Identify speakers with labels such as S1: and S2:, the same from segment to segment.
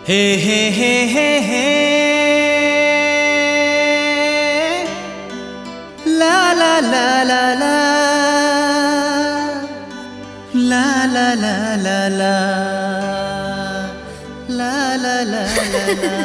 S1: हे हे हे हे हे ला ला ला ला ला ला ला ला ला ला ला ला ला ला।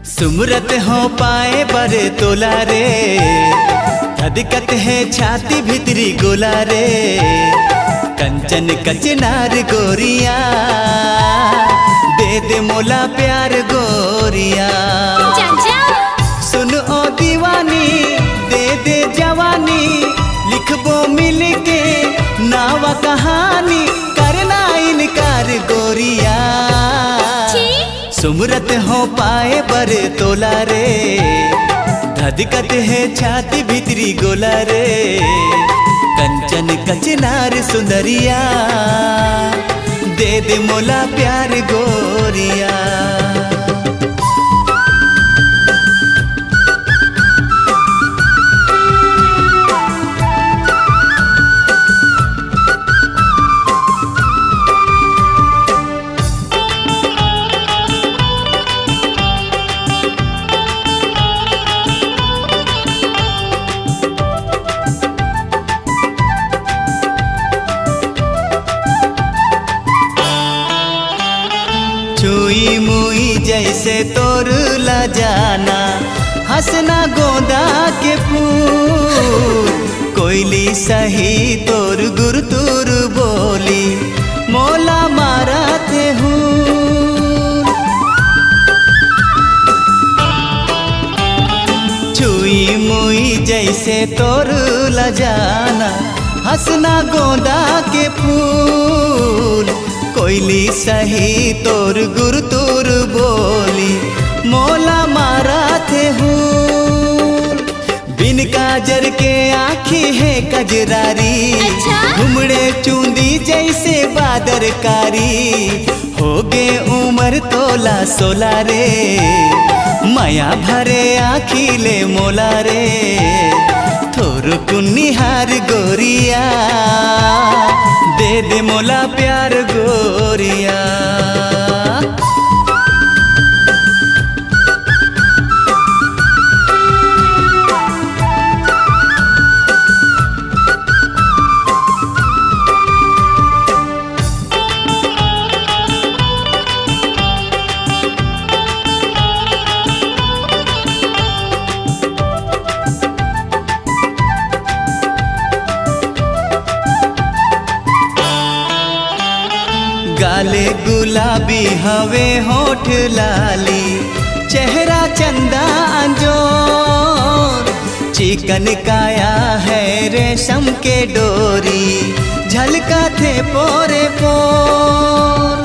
S1: सुमरत हो पाए बरे तोला रे, धधकत है छाती भीतरी गोला रे। कंचन कचनार गोरिया, दे दे मोला प्यार गोरिया। सुन ओ दीवानी, दे दे जवानी, लिखबो मिल के नावा कहानी, करना इनकार गोरिया। सुमरत हो पाए बरे तोला रे, धधकत है छाती भीतरी गोला रे। कंचन कचनार सुंदरिया, दे दे मोला प्यार गोरिया। छुई मुई जैसे तोर ला जाना, हंसना गोदा के फूल। कोयली सही तोर गुरतुर बोली, मोला मारा थे हूँ। छुई मुई जैसे तोर ला जाना, हंसना गोदा के फूल। कोयली सही तोर गुरतुर बोली, मोला मारा थे हूँ। बिन काजर के आँखी है कजरारी, घुमड़े चूंदी जैसे बादरकारी। हो गे उम्र तोला सोला रे, माया भरे आँखी ले मोला रे। थोर कुन्निहार गोरिया, दे दे मोला प्यार गोरिया। गाले गुलाबी हवे होठ लाली, चेहरा चंदा अंजोर। चिकन काया है रेशम के डोरी, झलका थे पोरे पोर।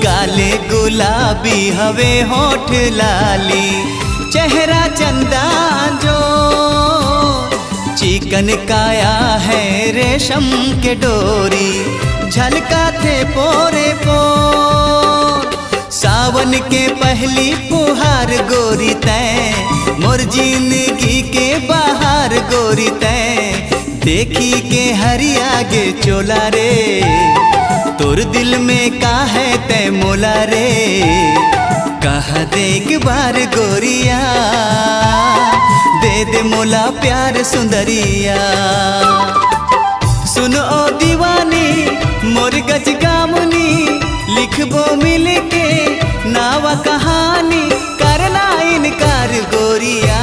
S1: गाले गुलाबी हवे होठ लाली, चेहरा चंदा अंजोर। चिकन काया है रेशम के डोरी, झलका थे पोरे पोर। सावन के पहली फुहार गोरी तैं, मोर जिंदगी के बहार गोरी तैं। देखी के हरिया गे चोला रे, तोर दिल में का है तै मोला रे। कहा दे एक बार गोरिया, दे दे मोला प्यार सुंदरिया। सुन ओ दीवानी, मोर गज गामुनी, लिखबो मिल के नावा कहानी, करना इनकार गोरिया।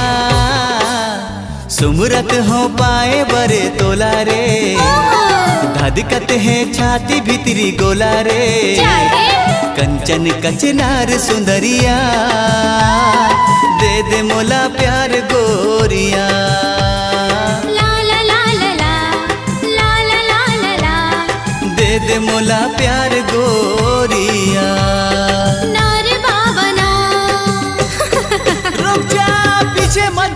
S1: सुमरत हो पाए बरे तोला रे, धधकत है छाती भीतरी गोला रे। कंचन कचनार सुंदरिया, दे दे मोला प्यार गोरिया।
S2: ला ला ला ला ला ला ला ला ला,
S1: दे दे मोला प्यार गोरिया।
S2: नारे बाबा ना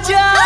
S1: मजा